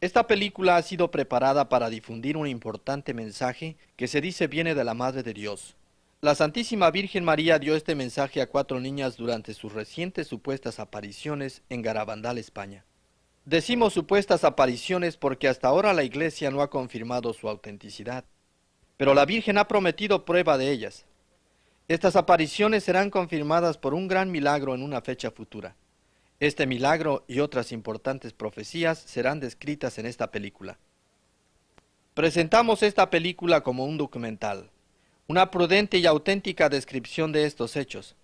Esta película ha sido preparada para difundir un importante mensaje que se dice viene de la Madre de Dios. La Santísima Virgen María dio este mensaje a 4 niñas durante sus recientes supuestas apariciones en Garabandal, España. Decimos supuestas apariciones porque hasta ahora la Iglesia no ha confirmado su autenticidad, pero la Virgen ha prometido prueba de ellas. Estas apariciones serán confirmadas por un gran milagro en una fecha futura. Este milagro y otras importantes profecías serán descritas en esta película. Presentamos esta película como un documental, una prudente y auténtica descripción de estos hechos.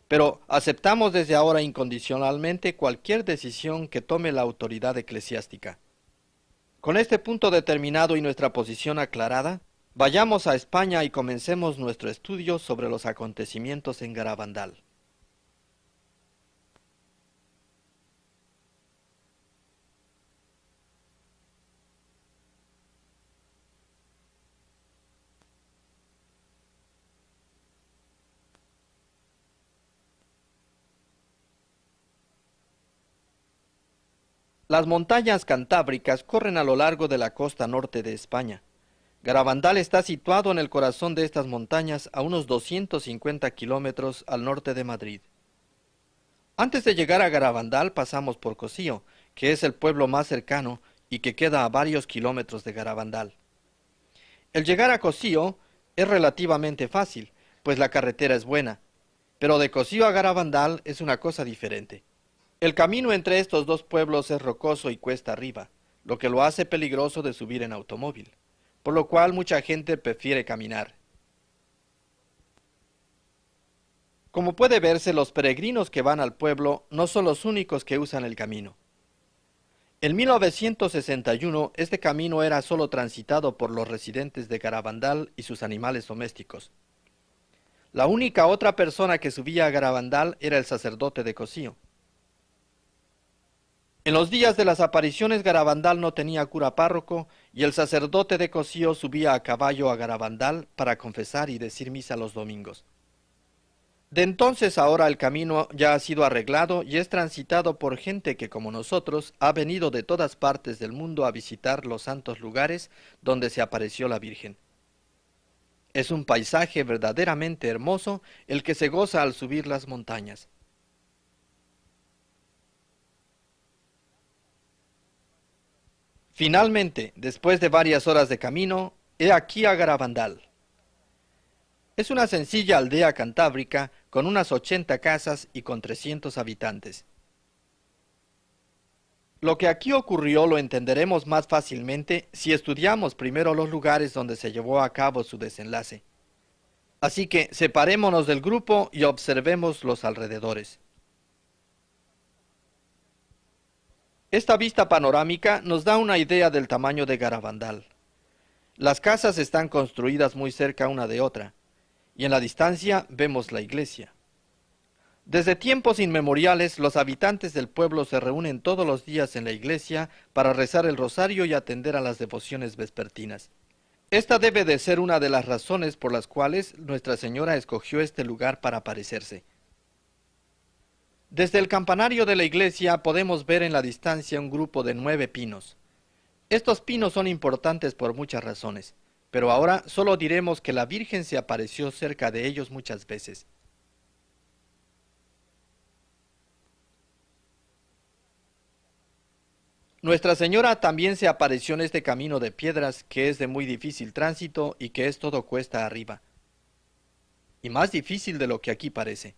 Pero aceptamos desde ahora incondicionalmente cualquier decisión que tome la autoridad eclesiástica. Con este punto determinado y nuestra posición aclarada, vayamos a España y comencemos nuestro estudio sobre los acontecimientos en Garabandal. Las montañas cantábricas corren a lo largo de la costa norte de España. Garabandal está situado en el corazón de estas montañas a unos 250 kilómetros al norte de Madrid. Antes de llegar a Garabandal pasamos por Cosío, que es el pueblo más cercano y que queda a varios kilómetros de Garabandal. El llegar a Cosío es relativamente fácil, pues la carretera es buena, pero de Cosío a Garabandal es una cosa diferente. El camino entre estos dos pueblos es rocoso y cuesta arriba, lo que lo hace peligroso de subir en automóvil, por lo cual mucha gente prefiere caminar. Como puede verse, los peregrinos que van al pueblo no son los únicos que usan el camino. En 1961, este camino era solo transitado por los residentes de Garabandal y sus animales domésticos. La única otra persona que subía a Garabandal era el sacerdote de Cosío. En los días de las apariciones Garabandal no tenía cura párroco y el sacerdote de Cosío subía a caballo a Garabandal para confesar y decir misa los domingos. De entonces ahora el camino ya ha sido arreglado y es transitado por gente que como nosotros ha venido de todas partes del mundo a visitar los santos lugares donde se apareció la Virgen. Es un paisaje verdaderamente hermoso el que se goza al subir las montañas. Finalmente, después de varias horas de camino, he aquí a Garabandal. Es una sencilla aldea cantábrica con unas 80 casas y con 300 habitantes. Lo que aquí ocurrió lo entenderemos más fácilmente si estudiamos primero los lugares donde se llevó a cabo su desenlace. Así que separémonos del grupo y observemos los alrededores. Esta vista panorámica nos da una idea del tamaño de Garabandal. Las casas están construidas muy cerca una de otra, y en la distancia vemos la iglesia. Desde tiempos inmemoriales, los habitantes del pueblo se reúnen todos los días en la iglesia para rezar el rosario y atender a las devociones vespertinas. Esta debe de ser una de las razones por las cuales Nuestra Señora escogió este lugar para aparecerse. Desde el campanario de la iglesia podemos ver en la distancia un grupo de 9 pinos. Estos pinos son importantes por muchas razones, pero ahora solo diremos que la Virgen se apareció cerca de ellos muchas veces. Nuestra Señora también se apareció en este camino de piedras que es de muy difícil tránsito y que es todo cuesta arriba, y más difícil de lo que aquí parece.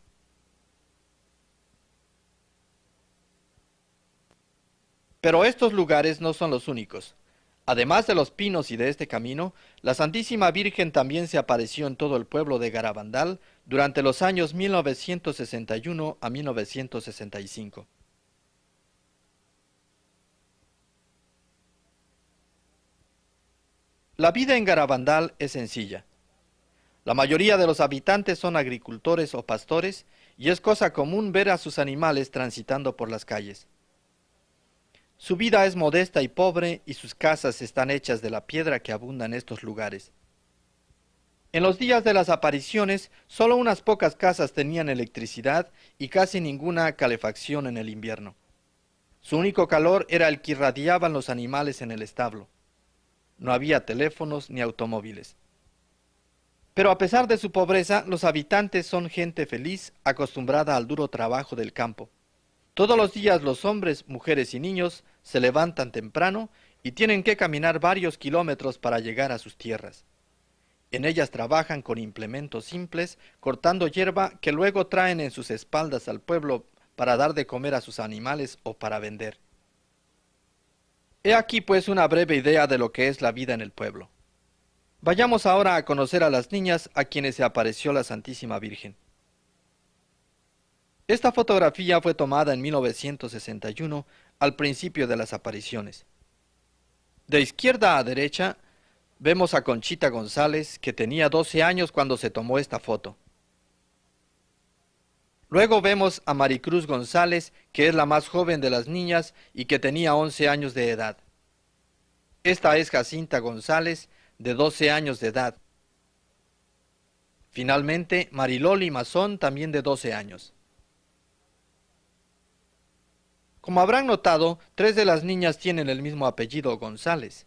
Pero estos lugares no son los únicos. Además de los pinos y de este camino, la Santísima Virgen también se apareció en todo el pueblo de Garabandal durante los años 1961 a 1965. La vida en Garabandal es sencilla. La mayoría de los habitantes son agricultores o pastores y es cosa común ver a sus animales transitando por las calles. Su vida es modesta y pobre y sus casas están hechas de la piedra que abunda en estos lugares. En los días de las apariciones, solo unas pocas casas tenían electricidad y casi ninguna calefacción en el invierno. Su único calor era el que irradiaban los animales en el establo. No había teléfonos ni automóviles. Pero a pesar de su pobreza, los habitantes son gente feliz, acostumbrada al duro trabajo del campo. Todos los días los hombres, mujeres y niños se levantan temprano y tienen que caminar varios kilómetros para llegar a sus tierras. En ellas trabajan con implementos simples, cortando hierba que luego traen en sus espaldas al pueblo para dar de comer a sus animales o para vender. He aquí pues una breve idea de lo que es la vida en el pueblo. Vayamos ahora a conocer a las niñas a quienes se apareció la Santísima Virgen. Esta fotografía fue tomada en 1961, al principio de las apariciones. De izquierda a derecha, vemos a Conchita González, que tenía 12 años cuando se tomó esta foto. Luego vemos a Maricruz González, que es la más joven de las niñas y que tenía 11 años de edad. Esta es Jacinta González, de 12 años de edad. Finalmente, Mariloli Mazón, también de 12 años. Como habrán notado, 3 de las niñas tienen el mismo apellido González.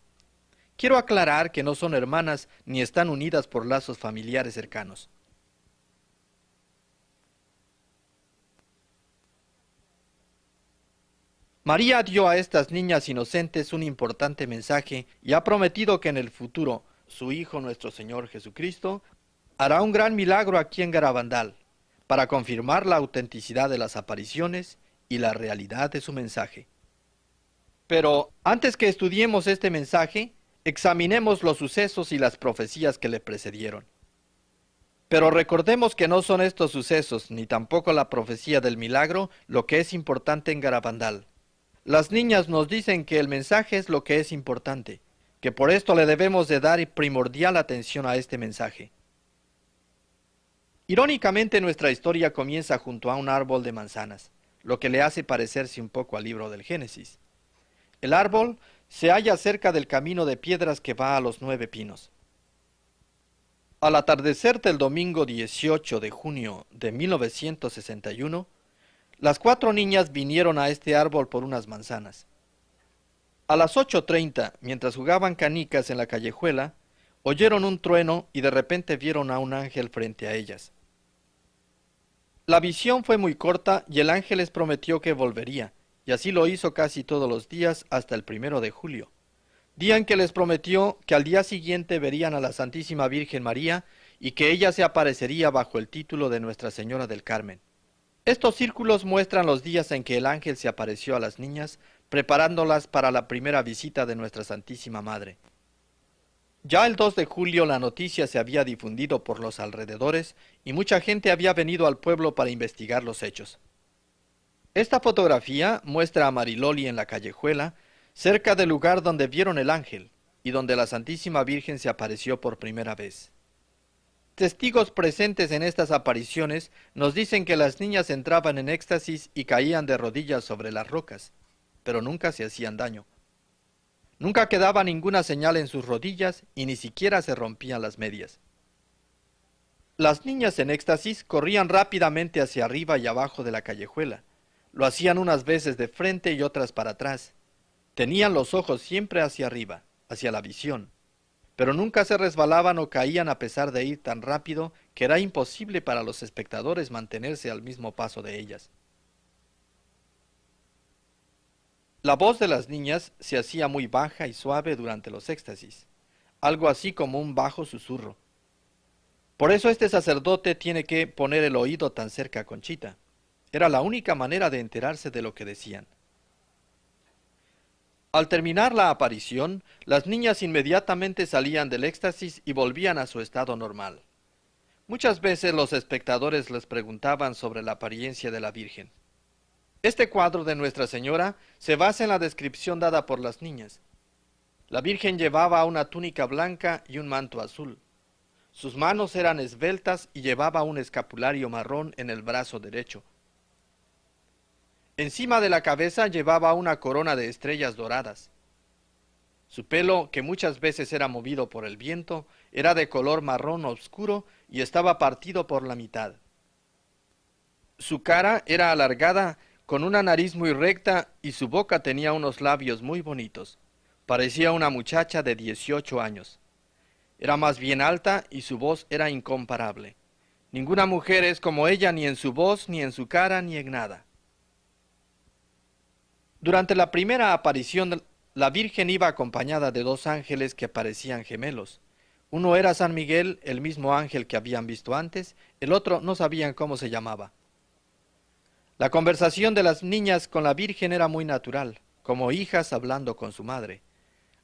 Quiero aclarar que no son hermanas ni están unidas por lazos familiares cercanos. María dio a estas niñas inocentes un importante mensaje y ha prometido que en el futuro su Hijo nuestro Señor Jesucristo hará un gran milagro aquí en Garabandal para confirmar la autenticidad de las apariciones y la realidad de su mensaje. Pero antes que estudiemos este mensaje, examinemos los sucesos y las profecías que le precedieron. Pero recordemos que no son estos sucesos, ni tampoco la profecía del milagro, lo que es importante en Garabandal. Las niñas nos dicen que el mensaje es lo que es importante, que por esto le debemos de dar primordial atención a este mensaje. Irónicamente, nuestra historia comienza junto a un árbol de manzanas, lo que le hace parecerse un poco al libro del Génesis. El árbol se halla cerca del camino de piedras que va a los 9 pinos. Al atardecer del domingo 18 de junio de 1961, las 4 niñas vinieron a este árbol por unas manzanas. A las 8:30, mientras jugaban canicas en la callejuela, oyeron un trueno y de repente vieron a un ángel frente a ellas. La visión fue muy corta y el ángel les prometió que volvería, y así lo hizo casi todos los días hasta el 1 de julio, día en que les prometió que al día siguiente verían a la Santísima Virgen María y que ella se aparecería bajo el título de Nuestra Señora del Carmen. Estos círculos muestran los días en que el ángel se apareció a las niñas, preparándolas para la primera visita de Nuestra Santísima Madre. Ya el 2 de julio la noticia se había difundido por los alrededores y mucha gente había venido al pueblo para investigar los hechos. Esta fotografía muestra a Mariloli en la callejuela, cerca del lugar donde vieron el ángel y donde la Santísima Virgen se apareció por primera vez. Testigos presentes en estas apariciones nos dicen que las niñas entraban en éxtasis y caían de rodillas sobre las rocas, pero nunca se hacían daño. Nunca quedaba ninguna señal en sus rodillas y ni siquiera se rompían las medias. Las niñas en éxtasis corrían rápidamente hacia arriba y abajo de la callejuela. Lo hacían unas veces de frente y otras para atrás. Tenían los ojos siempre hacia arriba, hacia la visión, pero nunca se resbalaban o caían a pesar de ir tan rápido que era imposible para los espectadores mantenerse al mismo paso de ellas. La voz de las niñas se hacía muy baja y suave durante los éxtasis, algo así como un bajo susurro. Por eso este sacerdote tiene que poner el oído tan cerca a Conchita. Era la única manera de enterarse de lo que decían. Al terminar la aparición, las niñas inmediatamente salían del éxtasis y volvían a su estado normal. Muchas veces los espectadores les preguntaban sobre la apariencia de la Virgen. Este cuadro de Nuestra Señora se basa en la descripción dada por las niñas. La Virgen llevaba una túnica blanca y un manto azul. Sus manos eran esbeltas y llevaba un escapulario marrón en el brazo derecho. Encima de la cabeza llevaba una corona de estrellas doradas. Su pelo, que muchas veces era movido por el viento, era de color marrón oscuro y estaba partido por la mitad. Su cara era alargada con una nariz muy recta y su boca tenía unos labios muy bonitos. Parecía una muchacha de 18 años. Era más bien alta y su voz era incomparable. Ninguna mujer es como ella ni en su voz, ni en su cara, ni en nada. Durante la primera aparición, la Virgen iba acompañada de dos ángeles que parecían gemelos. Uno era San Miguel, el mismo ángel que habían visto antes, el otro no sabían cómo se llamaba. La conversación de las niñas con la Virgen era muy natural, como hijas hablando con su madre.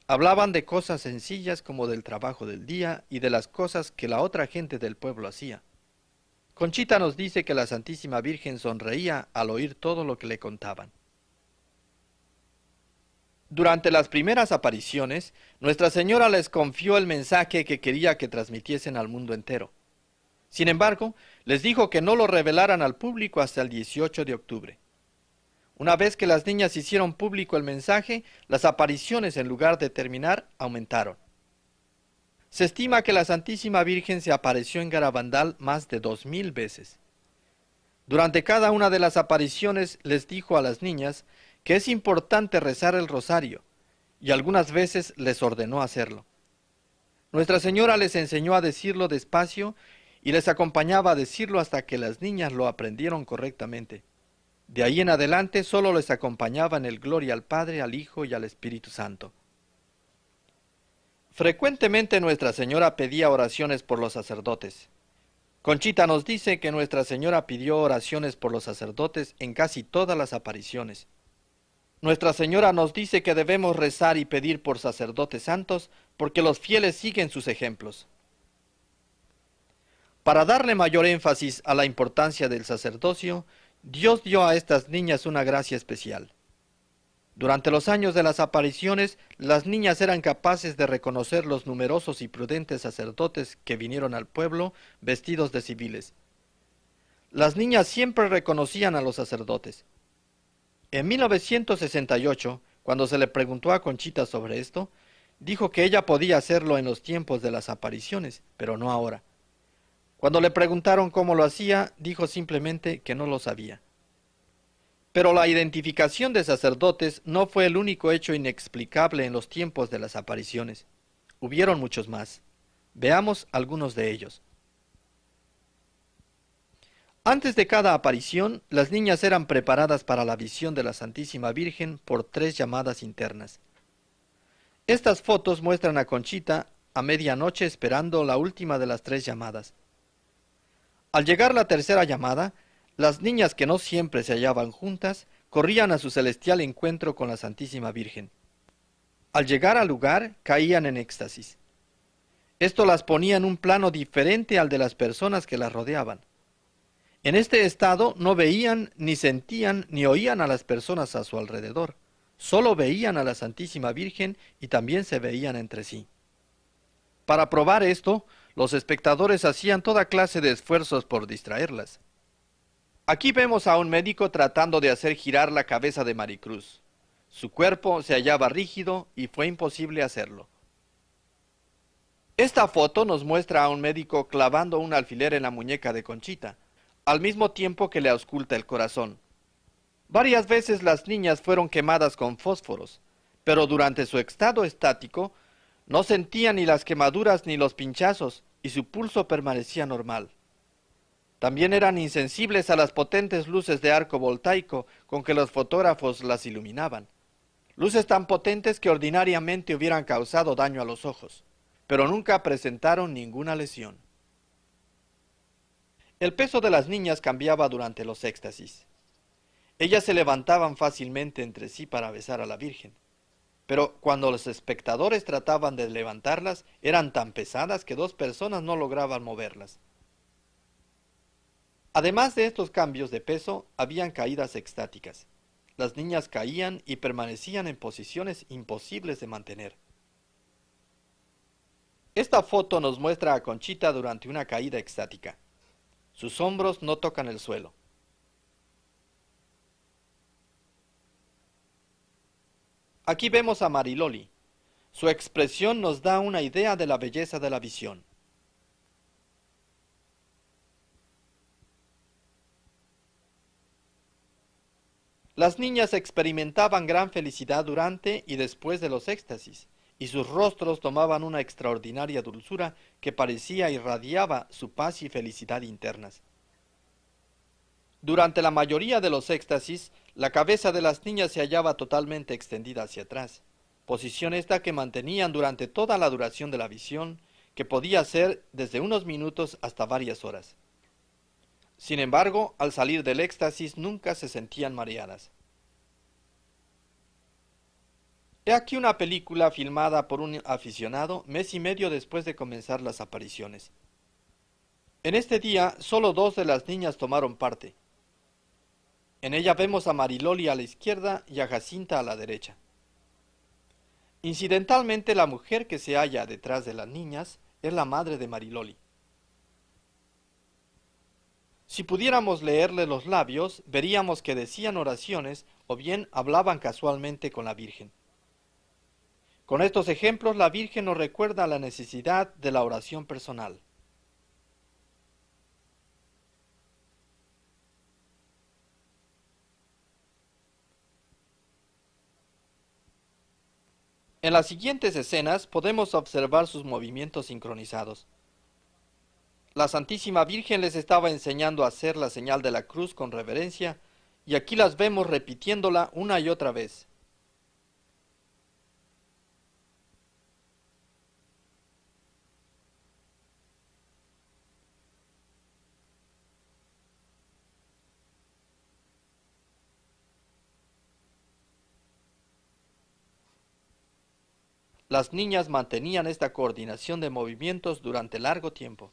Hablaban de cosas sencillas como del trabajo del día y de las cosas que la otra gente del pueblo hacía. Conchita nos dice que la Santísima Virgen sonreía al oír todo lo que le contaban. Durante las primeras apariciones, Nuestra Señora les confió el mensaje que quería que transmitiesen al mundo entero. Sin embargo, les dijo que no lo revelaran al público hasta el 18 de octubre. Una vez que las niñas hicieron público el mensaje, las apariciones, en lugar de terminar, aumentaron. Se estima que la Santísima Virgen se apareció en Garabandal más de 2000 veces. Durante cada una de las apariciones les dijo a las niñas que es importante rezar el rosario, y algunas veces les ordenó hacerlo. Nuestra Señora les enseñó a decirlo despacio y les acompañaba a decirlo hasta que las niñas lo aprendieron correctamente. De ahí en adelante solo les acompañaba en el gloria al Padre, al Hijo y al Espíritu Santo. Frecuentemente Nuestra Señora pedía oraciones por los sacerdotes. Conchita nos dice que Nuestra Señora pidió oraciones por los sacerdotes en casi todas las apariciones. Nuestra Señora nos dice que debemos rezar y pedir por sacerdotes santos porque los fieles siguen sus ejemplos. Para darle mayor énfasis a la importancia del sacerdocio, Dios dio a estas niñas una gracia especial. Durante los años de las apariciones, las niñas eran capaces de reconocer los numerosos y prudentes sacerdotes que vinieron al pueblo vestidos de civiles. Las niñas siempre reconocían a los sacerdotes. En 1968, cuando se le preguntó a Conchita sobre esto, dijo que ella podía hacerlo en los tiempos de las apariciones, pero no ahora. Cuando le preguntaron cómo lo hacía, dijo simplemente que no lo sabía. Pero la identificación de sacerdotes no fue el único hecho inexplicable en los tiempos de las apariciones. Hubieron muchos más. Veamos algunos de ellos. Antes de cada aparición, las niñas eran preparadas para la visión de la Santísima Virgen por 3 llamadas internas. Estas fotos muestran a Conchita a medianoche esperando la última de las 3 llamadas. Al llegar la tercera llamada, las niñas que no siempre se hallaban juntas, corrían a su celestial encuentro con la Santísima Virgen. Al llegar al lugar, caían en éxtasis. Esto las ponía en un plano diferente al de las personas que las rodeaban. En este estado no veían, ni sentían, ni oían a las personas a su alrededor. Solo veían a la Santísima Virgen y también se veían entre sí. Para probar esto, los espectadores hacían toda clase de esfuerzos por distraerlas. Aquí vemos a un médico tratando de hacer girar la cabeza de Maricruz. Su cuerpo se hallaba rígido y fue imposible hacerlo. Esta foto nos muestra a un médico clavando un alfiler en la muñeca de Conchita, al mismo tiempo que le ausculta el corazón. Varias veces las niñas fueron quemadas con fósforos, pero durante su estado estático no sentían ni las quemaduras ni los pinchazos y su pulso permanecía normal. También eran insensibles a las potentes luces de arco voltaico con que los fotógrafos las iluminaban. Luces tan potentes que ordinariamente hubieran causado daño a los ojos, pero nunca presentaron ninguna lesión. El peso de las niñas cambiaba durante los éxtasis. Ellas se levantaban fácilmente entre sí para besar a la Virgen, pero cuando los espectadores trataban de levantarlas, eran tan pesadas que 2 personas no lograban moverlas. Además de estos cambios de peso, habían caídas extáticas. Las niñas caían y permanecían en posiciones imposibles de mantener. Esta foto nos muestra a Conchita durante una caída extática. Sus hombros no tocan el suelo. Aquí vemos a Mariloli. Su expresión nos da una idea de la belleza de la visión. Las niñas experimentaban gran felicidad durante y después de los éxtasis, y sus rostros tomaban una extraordinaria dulzura que parecía irradiaba su paz y felicidad internas. Durante la mayoría de los éxtasis, la cabeza de las niñas se hallaba totalmente extendida hacia atrás, posición esta que mantenían durante toda la duración de la visión, que podía ser desde unos minutos hasta varias horas. Sin embargo, al salir del éxtasis nunca se sentían mareadas. He aquí una película filmada por un aficionado mes y medio después de comenzar las apariciones. En este día, solo dos de las niñas tomaron parte. En ella vemos a Mariloli a la izquierda y a Jacinta a la derecha. Incidentalmente, la mujer que se halla detrás de las niñas es la madre de Mariloli. Si pudiéramos leerle los labios, veríamos que decían oraciones o bien hablaban casualmente con la Virgen. Con estos ejemplos, la Virgen nos recuerda la necesidad de la oración personal. En las siguientes escenas podemos observar sus movimientos sincronizados. La Santísima Virgen les estaba enseñando a hacer la señal de la cruz con reverencia, y aquí las vemos repitiéndola una y otra vez. Las niñas mantenían esta coordinación de movimientos durante largo tiempo.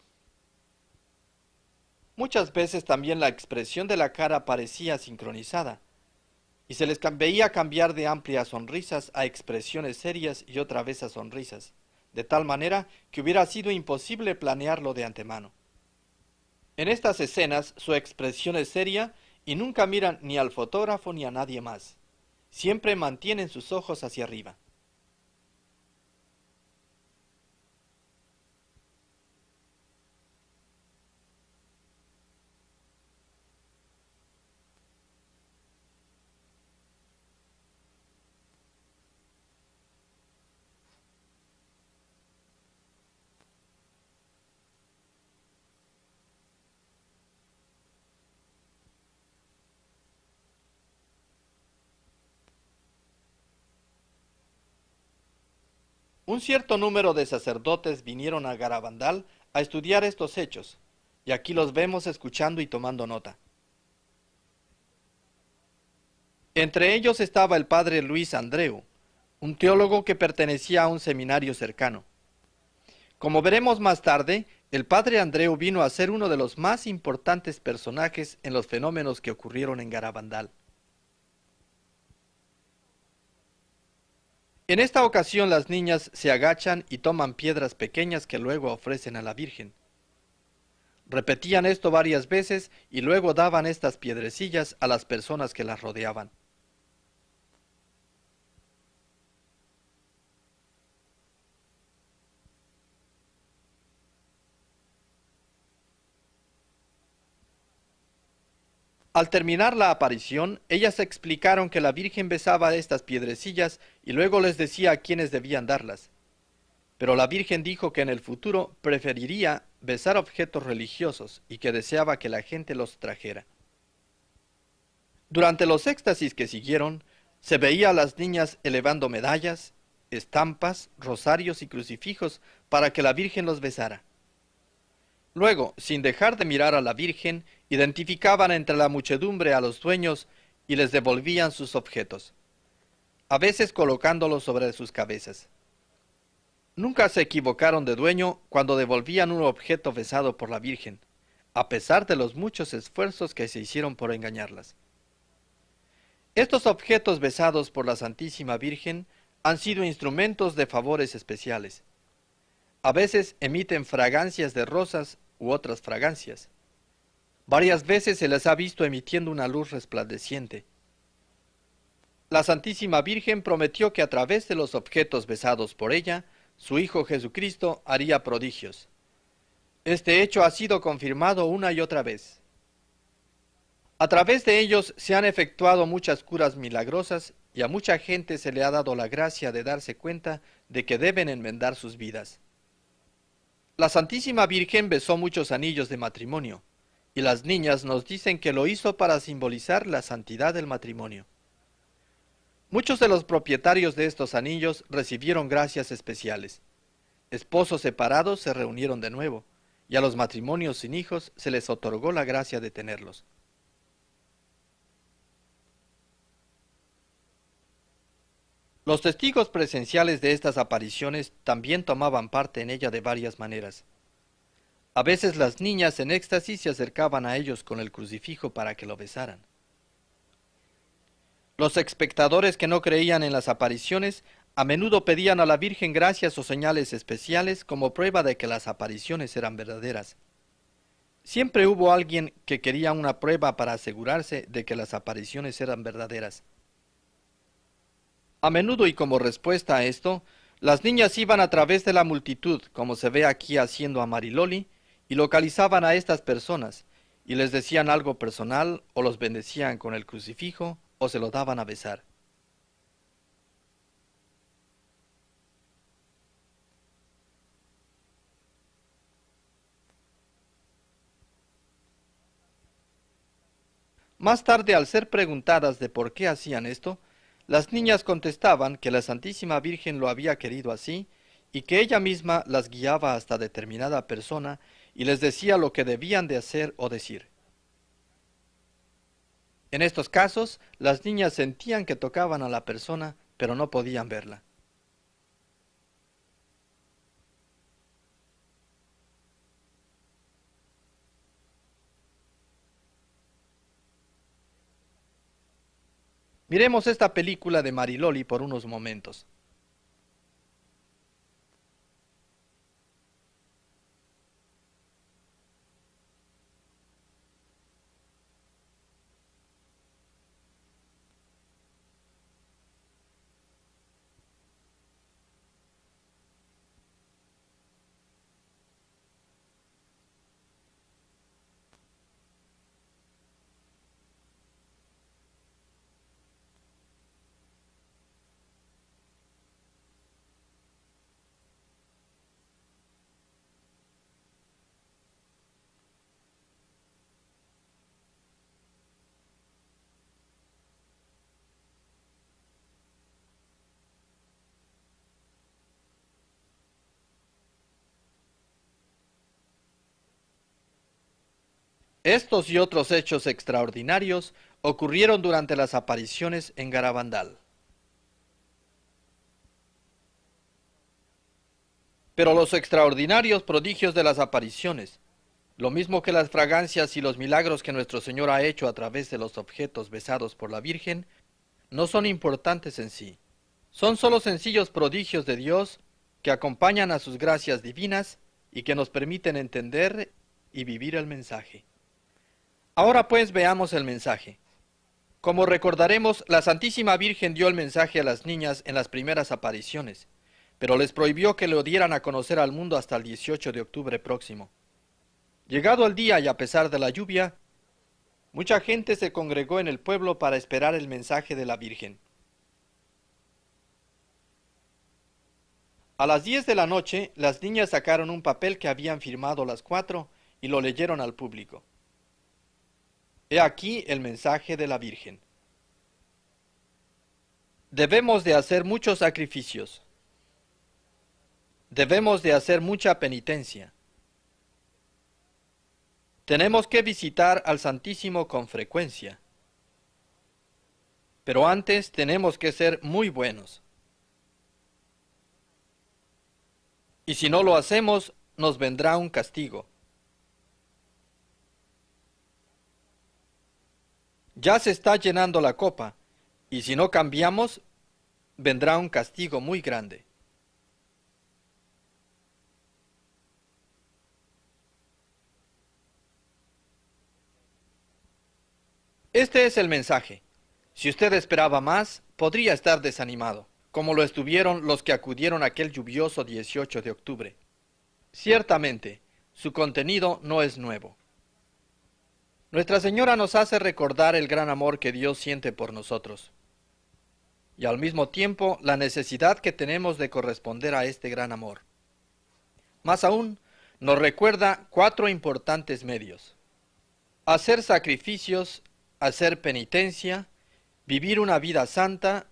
Muchas veces también la expresión de la cara parecía sincronizada, y se les veía cambiar de amplias sonrisas a expresiones serias y otra vez a sonrisas, de tal manera que hubiera sido imposible planearlo de antemano. En estas escenas su expresión es seria y nunca miran ni al fotógrafo ni a nadie más. Siempre mantienen sus ojos hacia arriba. Un cierto número de sacerdotes vinieron a Garabandal a estudiar estos hechos, y aquí los vemos escuchando y tomando nota. Entre ellos estaba el padre Luis Andreu, un teólogo que pertenecía a un seminario cercano. Como veremos más tarde, el padre Andreu vino a ser uno de los más importantes personajes en los fenómenos que ocurrieron en Garabandal. En esta ocasión las niñas se agachan y toman piedras pequeñas que luego ofrecen a la Virgen. Repetían esto varias veces y luego daban estas piedrecillas a las personas que las rodeaban. Al terminar la aparición, ellas explicaron que la Virgen besaba estas piedrecillas y luego les decía a quiénes debían darlas. Pero la Virgen dijo que en el futuro preferiría besar objetos religiosos y que deseaba que la gente los trajera. Durante los éxtasis que siguieron, se veía a las niñas elevando medallas, estampas, rosarios y crucifijos para que la Virgen los besara. Luego, sin dejar de mirar a la Virgen, identificaban entre la muchedumbre a los dueños y les devolvían sus objetos, a veces colocándolos sobre sus cabezas. Nunca se equivocaron de dueño cuando devolvían un objeto besado por la Virgen, a pesar de los muchos esfuerzos que se hicieron por engañarlas. Estos objetos besados por la Santísima Virgen han sido instrumentos de favores especiales. A veces emiten fragancias de rosas u otras fragancias. Varias veces se les ha visto emitiendo una luz resplandeciente. La Santísima Virgen prometió que a través de los objetos besados por ella, su Hijo Jesucristo haría prodigios. Este hecho ha sido confirmado una y otra vez. A través de ellos se han efectuado muchas curas milagrosas y a mucha gente se le ha dado la gracia de darse cuenta de que deben enmendar sus vidas. La Santísima Virgen besó muchos anillos de matrimonio, y las niñas nos dicen que lo hizo para simbolizar la santidad del matrimonio. Muchos de los propietarios de estos anillos recibieron gracias especiales. Esposos separados se reunieron de nuevo, y a los matrimonios sin hijos se les otorgó la gracia de tenerlos. Los testigos presenciales de estas apariciones también tomaban parte en ella de varias maneras. A veces las niñas en éxtasis se acercaban a ellos con el crucifijo para que lo besaran. Los espectadores que no creían en las apariciones a menudo pedían a la Virgen gracias o señales especiales como prueba de que las apariciones eran verdaderas. Siempre hubo alguien que quería una prueba para asegurarse de que las apariciones eran verdaderas. A menudo y como respuesta a esto, las niñas iban a través de la multitud, como se ve aquí haciendo a Mariloli, y localizaban a estas personas, y les decían algo personal, o los bendecían con el crucifijo, o se lo daban a besar. Más tarde, al ser preguntadas de por qué hacían esto, las niñas contestaban que la Santísima Virgen lo había querido así, y que ella misma las guiaba hasta determinada persona y les decía lo que debían de hacer o decir. En estos casos, las niñas sentían que tocaban a la persona, pero no podían verla. Miremos esta película de Mariloli por unos momentos. Estos y otros hechos extraordinarios ocurrieron durante las apariciones en Garabandal. Pero los extraordinarios prodigios de las apariciones, lo mismo que las fragancias y los milagros que nuestro Señor ha hecho a través de los objetos besados por la Virgen, no son importantes en sí. Son solo sencillos prodigios de Dios que acompañan a sus gracias divinas y que nos permiten entender y vivir el mensaje. Ahora pues veamos el mensaje. Como recordaremos, la Santísima Virgen dio el mensaje a las niñas en las primeras apariciones, pero les prohibió que lo dieran a conocer al mundo hasta el 18 de octubre próximo. Llegado el día y a pesar de la lluvia, mucha gente se congregó en el pueblo para esperar el mensaje de la Virgen. A las 10 de la noche, las niñas sacaron un papel que habían firmado las 4 y lo leyeron al público. He aquí el mensaje de la Virgen. Debemos de hacer muchos sacrificios. Debemos de hacer mucha penitencia. Tenemos que visitar al Santísimo con frecuencia. Pero antes tenemos que ser muy buenos. Y si no lo hacemos, nos vendrá un castigo. Ya se está llenando la copa, y si no cambiamos, vendrá un castigo muy grande. Este es el mensaje. Si usted esperaba más, podría estar desanimado, como lo estuvieron los que acudieron aquel lluvioso 18 de octubre. Ciertamente, su contenido no es nuevo. Nuestra Señora nos hace recordar el gran amor que Dios siente por nosotros y al mismo tiempo la necesidad que tenemos de corresponder a este gran amor. Más aún, nos recuerda 4 importantes medios: hacer sacrificios, hacer penitencia, vivir una vida santa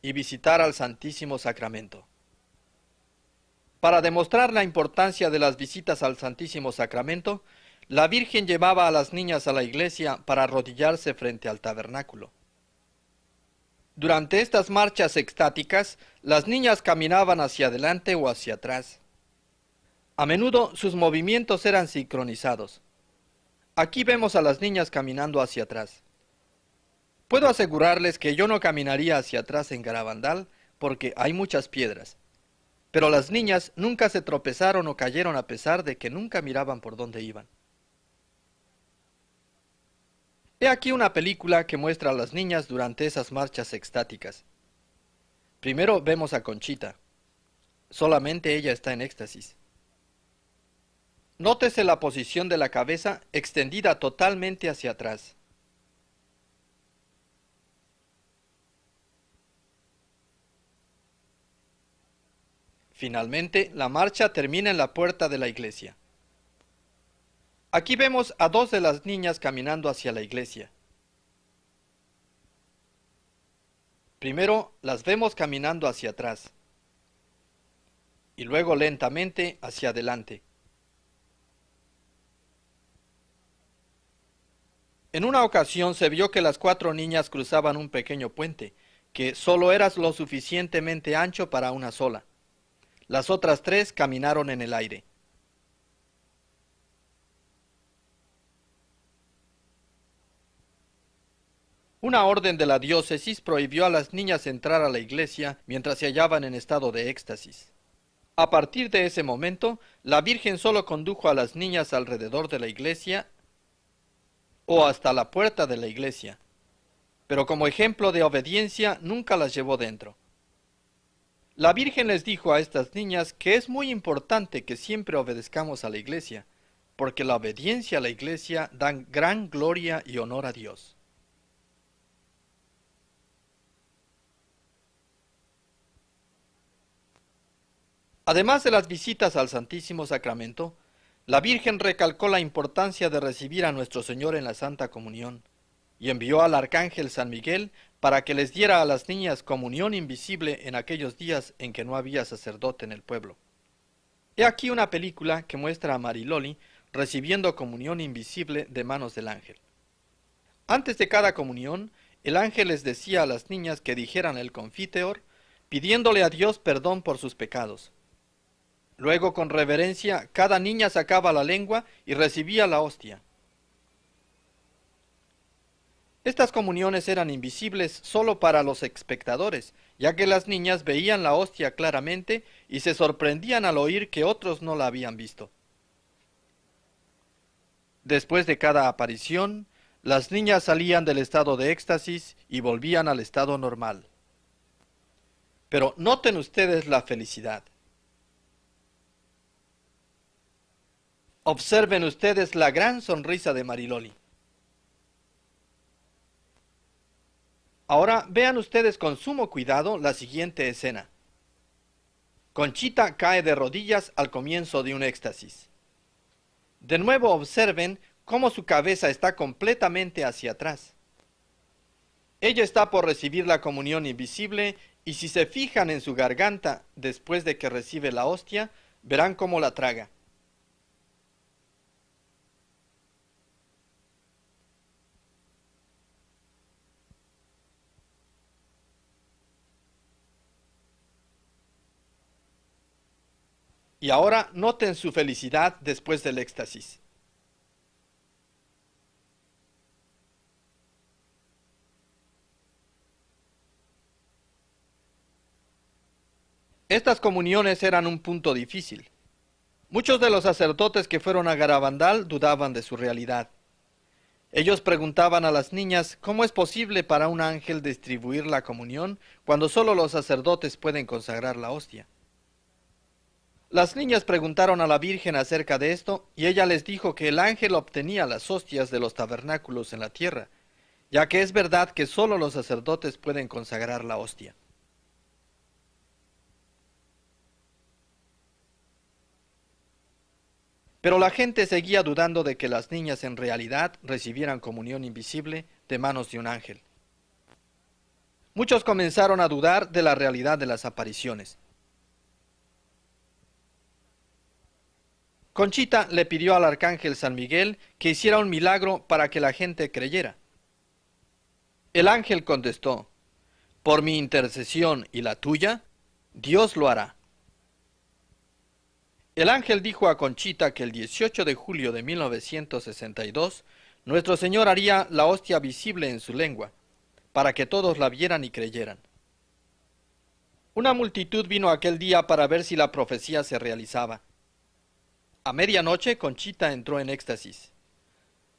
y visitar al Santísimo Sacramento. Para demostrar la importancia de las visitas al Santísimo Sacramento, la Virgen llevaba a las niñas a la iglesia para arrodillarse frente al tabernáculo. Durante estas marchas extáticas, las niñas caminaban hacia adelante o hacia atrás. A menudo sus movimientos eran sincronizados. Aquí vemos a las niñas caminando hacia atrás. Puedo asegurarles que yo no caminaría hacia atrás en Garabandal porque hay muchas piedras. Pero las niñas nunca se tropezaron o cayeron a pesar de que nunca miraban por dónde iban. He aquí una película que muestra a las niñas durante esas marchas extáticas. Primero vemos a Conchita. Solamente ella está en éxtasis. Nótese la posición de la cabeza extendida totalmente hacia atrás. Finalmente, la marcha termina en la puerta de la iglesia. Aquí vemos a 2 de las niñas caminando hacia la iglesia. Primero las vemos caminando hacia atrás y luego lentamente hacia adelante. En una ocasión se vio que las 4 niñas cruzaban un pequeño puente, que solo era lo suficientemente ancho para una sola. Las otras 3 caminaron en el aire. Una orden de la diócesis prohibió a las niñas entrar a la iglesia mientras se hallaban en estado de éxtasis. A partir de ese momento, la Virgen solo condujo a las niñas alrededor de la iglesia o hasta la puerta de la iglesia, pero como ejemplo de obediencia nunca las llevó dentro. La Virgen les dijo a estas niñas que es muy importante que siempre obedezcamos a la iglesia, porque la obediencia a la iglesia da gran gloria y honor a Dios. Además de las visitas al Santísimo Sacramento, la Virgen recalcó la importancia de recibir a nuestro Señor en la Santa Comunión y envió al Arcángel San Miguel para que les diera a las niñas comunión invisible en aquellos días en que no había sacerdote en el pueblo. He aquí una película que muestra a Mariloli recibiendo comunión invisible de manos del ángel. Antes de cada comunión, el ángel les decía a las niñas que dijeran el Confiteor, pidiéndole a Dios perdón por sus pecados. Luego, con reverencia, cada niña sacaba la lengua y recibía la hostia. Estas comuniones eran invisibles solo para los espectadores, ya que las niñas veían la hostia claramente y se sorprendían al oír que otros no la habían visto. Después de cada aparición, las niñas salían del estado de éxtasis y volvían al estado normal. Pero noten ustedes la felicidad. Observen ustedes la gran sonrisa de Mariloli. Ahora vean ustedes con sumo cuidado la siguiente escena. Conchita cae de rodillas al comienzo de un éxtasis. De nuevo observen cómo su cabeza está completamente hacia atrás. Ella está por recibir la comunión invisible y si se fijan en su garganta después de que recibe la hostia, verán cómo la traga. Y ahora noten su felicidad después del éxtasis. Estas comuniones eran un punto difícil. Muchos de los sacerdotes que fueron a Garabandal dudaban de su realidad. Ellos preguntaban a las niñas cómo es posible para un ángel distribuir la comunión cuando solo los sacerdotes pueden consagrar la hostia. Las niñas preguntaron a la Virgen acerca de esto, y ella les dijo que el ángel obtenía las hostias de los tabernáculos en la tierra, ya que es verdad que sólo los sacerdotes pueden consagrar la hostia. Pero la gente seguía dudando de que las niñas en realidad recibieran comunión invisible de manos de un ángel. Muchos comenzaron a dudar de la realidad de las apariciones. Conchita le pidió al arcángel San Miguel que hiciera un milagro para que la gente creyera. El ángel contestó: por mi intercesión y la tuya, Dios lo hará. El ángel dijo a Conchita que el 18 de julio de 1962, nuestro Señor haría la hostia visible en su lengua, para que todos la vieran y creyeran. Una multitud vino aquel día para ver si la profecía se realizaba. A medianoche, Conchita entró en éxtasis.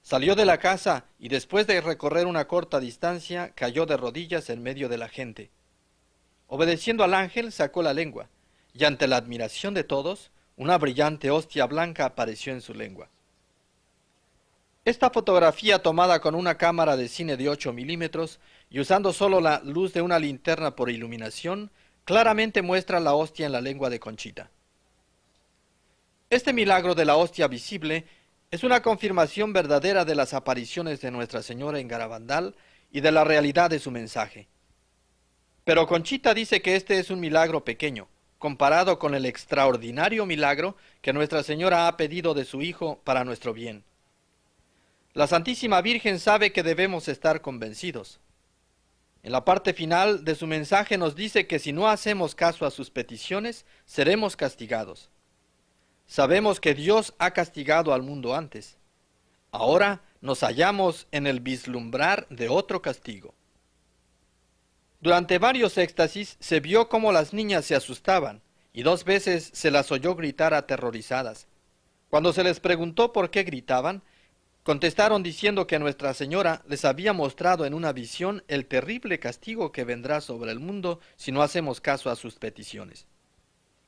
Salió de la casa y después de recorrer una corta distancia, cayó de rodillas en medio de la gente. Obedeciendo al ángel, sacó la lengua, y ante la admiración de todos, una brillante hostia blanca apareció en su lengua. Esta fotografía, tomada con una cámara de cine de 8 milímetros y usando solo la luz de una linterna por iluminación, claramente muestra la hostia en la lengua de Conchita. Este milagro de la hostia visible es una confirmación verdadera de las apariciones de Nuestra Señora en Garabandal y de la realidad de su mensaje. Pero Conchita dice que este es un milagro pequeño, comparado con el extraordinario milagro que Nuestra Señora ha pedido de su Hijo para nuestro bien. La Santísima Virgen sabe que debemos estar convencidos. En la parte final de su mensaje nos dice que si no hacemos caso a sus peticiones, seremos castigados. Sabemos que Dios ha castigado al mundo antes. Ahora nos hallamos en el vislumbrar de otro castigo. Durante varios éxtasis se vio cómo las niñas se asustaban y 2 veces se las oyó gritar aterrorizadas. Cuando se les preguntó por qué gritaban, contestaron diciendo que Nuestra Señora les había mostrado en una visión el terrible castigo que vendrá sobre el mundo si no hacemos caso a sus peticiones.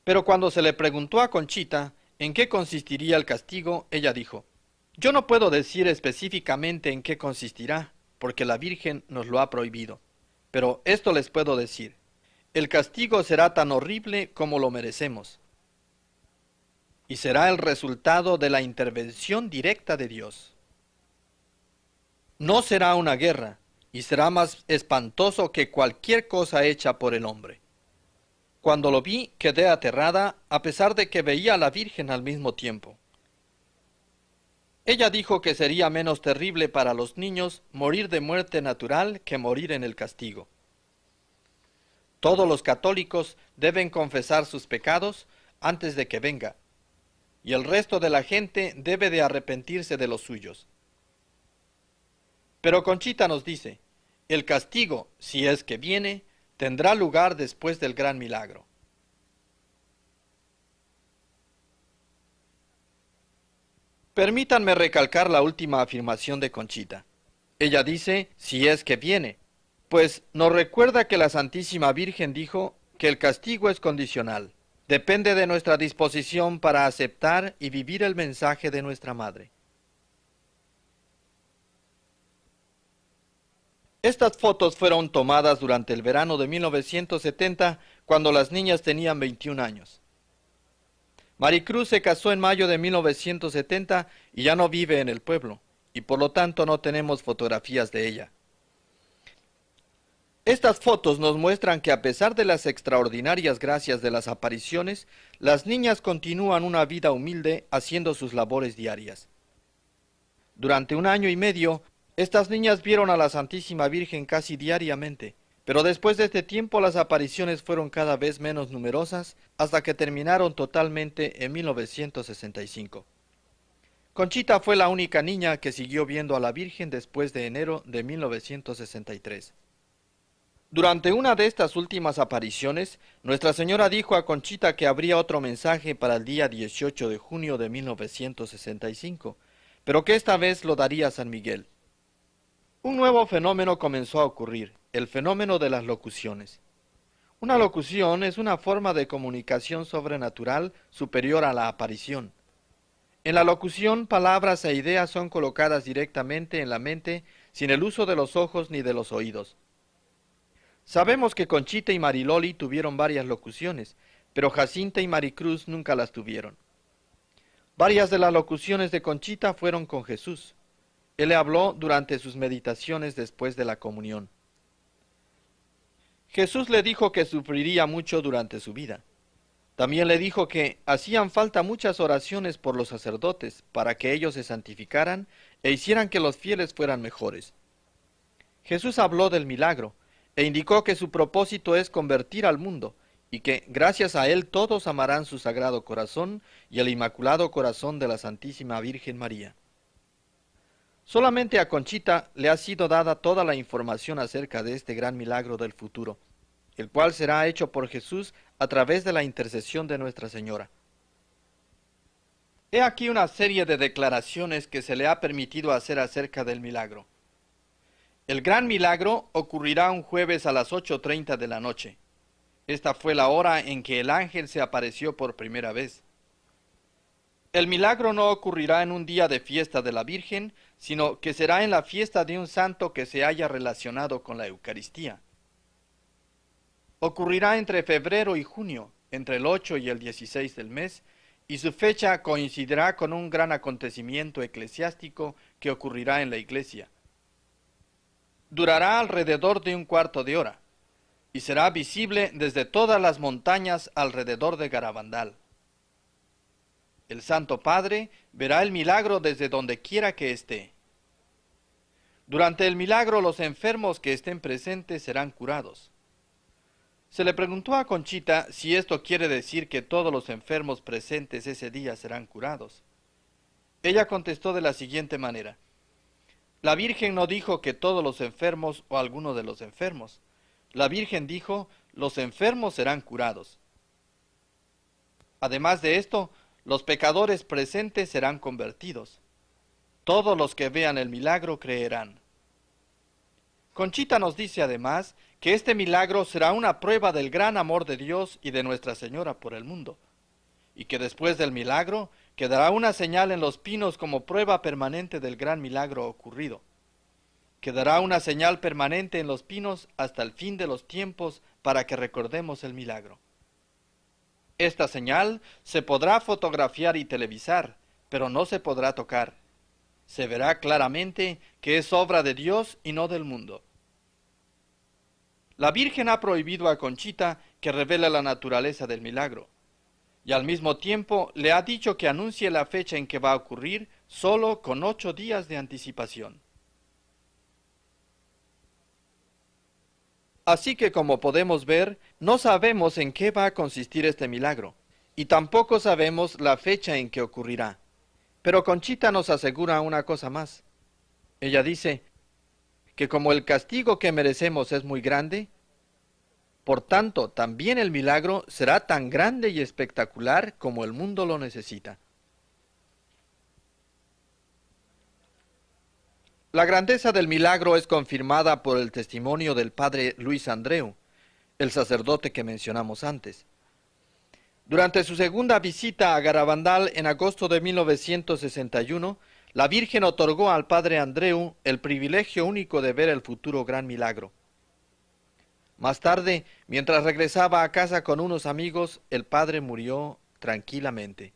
Pero cuando se le preguntó a Conchita en qué consistiría el castigo, ella dijo: yo no puedo decir específicamente en qué consistirá, porque la Virgen nos lo ha prohibido. Pero esto les puedo decir: el castigo será tan horrible como lo merecemos. Y será el resultado de la intervención directa de Dios. No será una guerra, y será más espantoso que cualquier cosa hecha por el hombre. Cuando lo vi, quedé aterrada, a pesar de que veía a la Virgen al mismo tiempo. Ella dijo que sería menos terrible para los niños morir de muerte natural que morir en el castigo. Todos los católicos deben confesar sus pecados antes de que venga, y el resto de la gente debe de arrepentirse de los suyos. Pero Conchita nos dice: el castigo, si es que viene, tendrá lugar después del gran milagro. Permítanme recalcar la última afirmación de Conchita. Ella dice: si es que viene, pues nos recuerda que la Santísima Virgen dijo que el castigo es condicional. Depende de nuestra disposición para aceptar y vivir el mensaje de nuestra Madre. Estas fotos fueron tomadas durante el verano de 1970, cuando las niñas tenían 21 años. Maricruz se casó en mayo de 1970 y ya no vive en el pueblo, y por lo tanto no tenemos fotografías de ella. Estas fotos nos muestran que a pesar de las extraordinarias gracias de las apariciones, las niñas continúan una vida humilde haciendo sus labores diarias. Durante 1 año y medio, estas niñas vieron a la Santísima Virgen casi diariamente, pero después de este tiempo las apariciones fueron cada vez menos numerosas hasta que terminaron totalmente en 1965. Conchita fue la única niña que siguió viendo a la Virgen después de enero de 1963. Durante una de estas últimas apariciones, Nuestra Señora dijo a Conchita que habría otro mensaje para el día 18 de junio de 1965, pero que esta vez lo daría San Miguel. Un nuevo fenómeno comenzó a ocurrir, el fenómeno de las locuciones. Una locución es una forma de comunicación sobrenatural superior a la aparición. En la locución, palabras e ideas son colocadas directamente en la mente sin el uso de los ojos ni de los oídos. Sabemos que Conchita y Mariloli tuvieron varias locuciones, pero Jacinta y Maricruz nunca las tuvieron. Varias de las locuciones de Conchita fueron con Jesús. Él le habló durante sus meditaciones después de la comunión. Jesús le dijo que sufriría mucho durante su vida. También le dijo que hacían falta muchas oraciones por los sacerdotes para que ellos se santificaran e hicieran que los fieles fueran mejores. Jesús habló del milagro e indicó que su propósito es convertir al mundo y que gracias a él todos amarán su sagrado corazón y el inmaculado corazón de la Santísima Virgen María. Solamente a Conchita le ha sido dada toda la información acerca de este gran milagro del futuro, el cual será hecho por Jesús a través de la intercesión de Nuestra Señora. He aquí una serie de declaraciones que se le ha permitido hacer acerca del milagro. El gran milagro ocurrirá un jueves a las 8:30 de la noche. Esta fue la hora en que el ángel se apareció por primera vez. El milagro no ocurrirá en un día de fiesta de la Virgen, sino que será en la fiesta de un santo que se haya relacionado con la Eucaristía. Ocurrirá entre febrero y junio, entre el 8 y el 16 del mes, y su fecha coincidirá con un gran acontecimiento eclesiástico que ocurrirá en la iglesia. Durará alrededor de un cuarto de hora, y será visible desde todas las montañas alrededor de Garabandal. El Santo Padre verá el milagro desde donde quiera que esté. Durante el milagro los enfermos que estén presentes serán curados. Se le preguntó a Conchita si esto quiere decir que todos los enfermos presentes ese día serán curados. Ella contestó de la siguiente manera: la Virgen no dijo que todos los enfermos o alguno de los enfermos. La Virgen dijo: los enfermos serán curados. Además de esto, los pecadores presentes serán convertidos. Todos los que vean el milagro creerán. Conchita nos dice además que este milagro será una prueba del gran amor de Dios y de Nuestra Señora por el mundo, y que después del milagro quedará una señal en los pinos como prueba permanente del gran milagro ocurrido. Quedará una señal permanente en los pinos hasta el fin de los tiempos para que recordemos el milagro. Esta señal se podrá fotografiar y televisar, pero no se podrá tocar. Se verá claramente que es obra de Dios y no del mundo. La Virgen ha prohibido a Conchita que revele la naturaleza del milagro, y al mismo tiempo le ha dicho que anuncie la fecha en que va a ocurrir solo con 8 días de anticipación. Así que, como podemos ver, no sabemos en qué va a consistir este milagro, y tampoco sabemos la fecha en que ocurrirá. Pero Conchita nos asegura una cosa más. Ella dice que como el castigo que merecemos es muy grande, por tanto, también el milagro será tan grande y espectacular como el mundo lo necesita. La grandeza del milagro es confirmada por el testimonio del padre Luis Andreu, el sacerdote que mencionamos antes. Durante su segunda visita a Garabandal en agosto de 1961, la Virgen otorgó al padre Andreu el privilegio único de ver el futuro gran milagro. Más tarde, mientras regresaba a casa con unos amigos, el padre murió tranquilamente.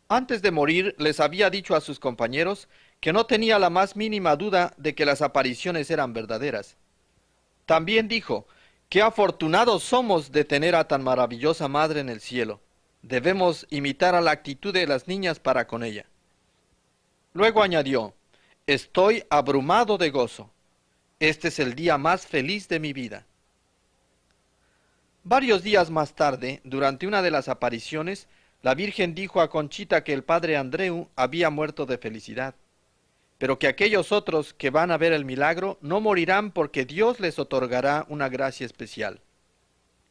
Antes de morir, les había dicho a sus compañeros que no tenía la más mínima duda de que las apariciones eran verdaderas. También dijo: qué afortunados somos de tener a tan maravillosa madre en el cielo. Debemos imitar a la actitud de las niñas para con ella. Luego añadió: estoy abrumado de gozo. Este es el día más feliz de mi vida. Varios días más tarde, durante una de las apariciones, la Virgen dijo a Conchita que el padre Andreu había muerto de felicidad, pero que aquellos otros que van a ver el milagro no morirán porque Dios les otorgará una gracia especial.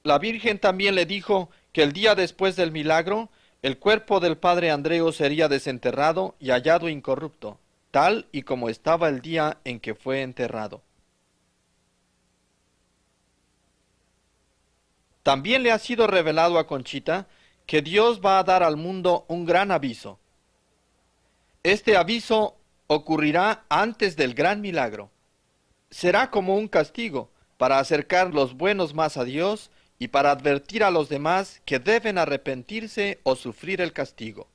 La Virgen también le dijo que el día después del milagro, El cuerpo del padre Andreo sería desenterrado y hallado incorrupto, tal y como estaba el día en que fue enterrado. También le ha sido revelado a Conchita que Dios va a dar al mundo un gran aviso. Este aviso ocurrirá antes del gran milagro. Será como un castigo para acercar los buenos más a Dios y para advertir a los demás que deben arrepentirse o sufrir el castigo.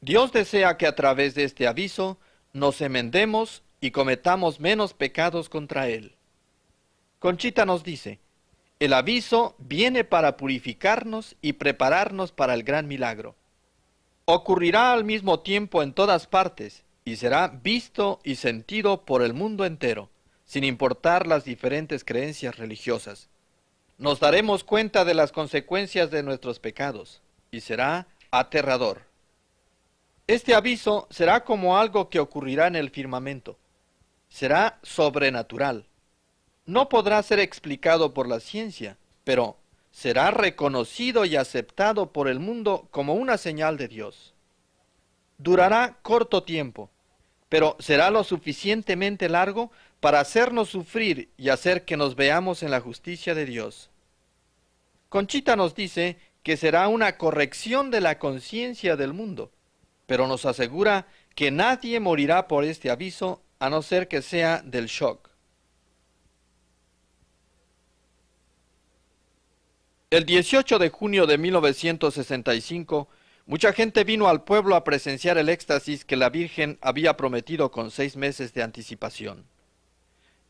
Dios desea que a través de este aviso nos enmendemos y cometamos menos pecados contra Él. Conchita nos dice, el aviso viene para purificarnos y prepararnos para el gran milagro. Ocurrirá al mismo tiempo en todas partes y será visto y sentido por el mundo entero, sin importar las diferentes creencias religiosas. Nos daremos cuenta de las consecuencias de nuestros pecados y será aterrador. Este aviso será como algo que ocurrirá en el firmamento. Será sobrenatural. No podrá ser explicado por la ciencia, pero será reconocido y aceptado por el mundo como una señal de Dios. Durará corto tiempo, pero será lo suficientemente largo para hacernos sufrir y hacer que nos veamos en la justicia de Dios. Conchita nos dice que será una corrección de la conciencia del mundo, pero nos asegura que nadie morirá por este aviso a no ser que sea del shock. El 18 de junio de 1965, mucha gente vino al pueblo a presenciar el éxtasis que la Virgen había prometido con 6 meses de anticipación.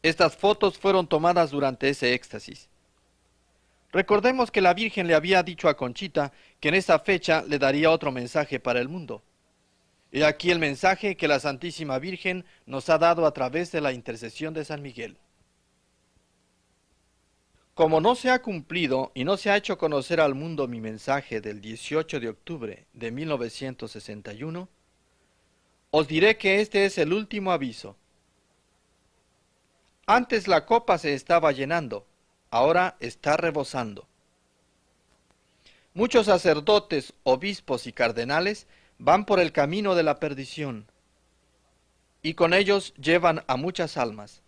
Estas fotos fueron tomadas durante ese éxtasis. Recordemos que la Virgen le había dicho a Conchita que en esa fecha le daría otro mensaje para el mundo. He aquí el mensaje que la Santísima Virgen nos ha dado a través de la intercesión de San Miguel. Como no se ha cumplido y no se ha hecho conocer al mundo mi mensaje del 18 de octubre de 1961, os diré que este es el último aviso. Antes la copa se estaba llenando, ahora está rebosando. Muchos sacerdotes, obispos y cardenales van por el camino de la perdición, y con ellos llevan a muchas almas.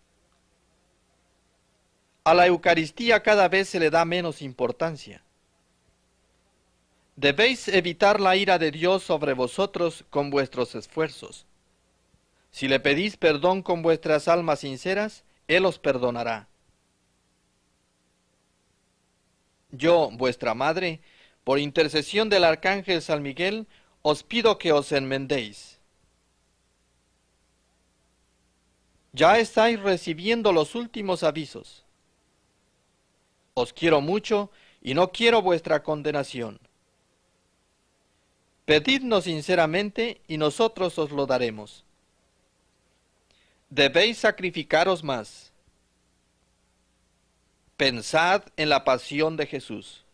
A la Eucaristía cada vez se le da menos importancia. Debéis evitar la ira de Dios sobre vosotros con vuestros esfuerzos. Si le pedís perdón con vuestras almas sinceras, Él os perdonará. Yo, vuestra madre, por intercesión del arcángel San Miguel, os pido que os enmendéis. Ya estáis recibiendo los últimos avisos. Os quiero mucho y no quiero vuestra condenación. Pedidnos sinceramente y nosotros os lo daremos. Debéis sacrificaros más. Pensad en la pasión de Jesús.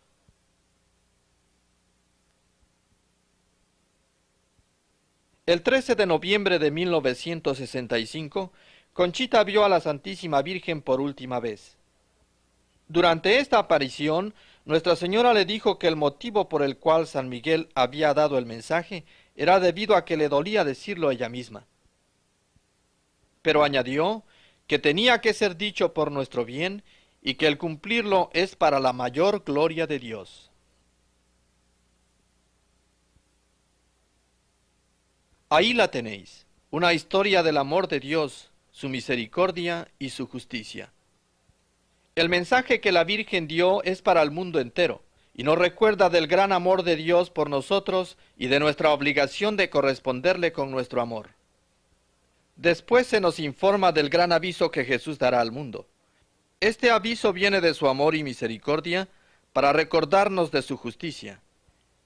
El 13 de noviembre de 1965, Conchita vio a la Santísima Virgen por última vez. Durante esta aparición, Nuestra Señora le dijo que el motivo por el cual San Miguel había dado el mensaje era debido a que le dolía decirlo ella misma. Pero añadió que tenía que ser dicho por nuestro bien y que el cumplirlo es para la mayor gloria de Dios. Ahí la tenéis, una historia del amor de Dios, su misericordia y su justicia. El mensaje que la Virgen dio es para el mundo entero, y nos recuerda del gran amor de Dios por nosotros y de nuestra obligación de corresponderle con nuestro amor. Después se nos informa del gran aviso que Jesús dará al mundo. Este aviso viene de su amor y misericordia para recordarnos de su justicia.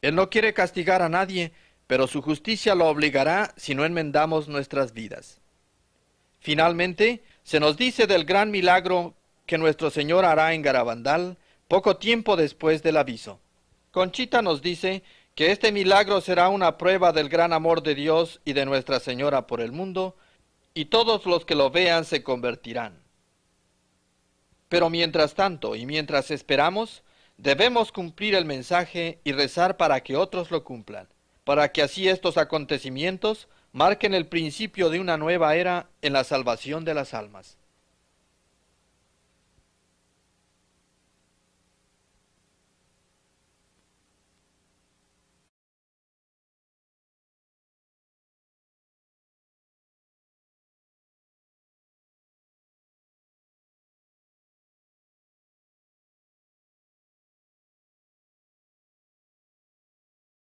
Él no quiere castigar a nadie, pero su justicia lo obligará si no enmendamos nuestras vidas. Finalmente, se nos dice del gran milagro que nuestro Señor hará en Garabandal poco tiempo después del aviso. Conchita nos dice que este milagro será una prueba del gran amor de Dios y de Nuestra Señora por el mundo, y todos los que lo vean se convertirán. Pero mientras tanto y mientras esperamos, debemos cumplir el mensaje y rezar para que otros lo cumplan. para que así estos acontecimientos marquen el principio de una nueva era en la salvación de las almas.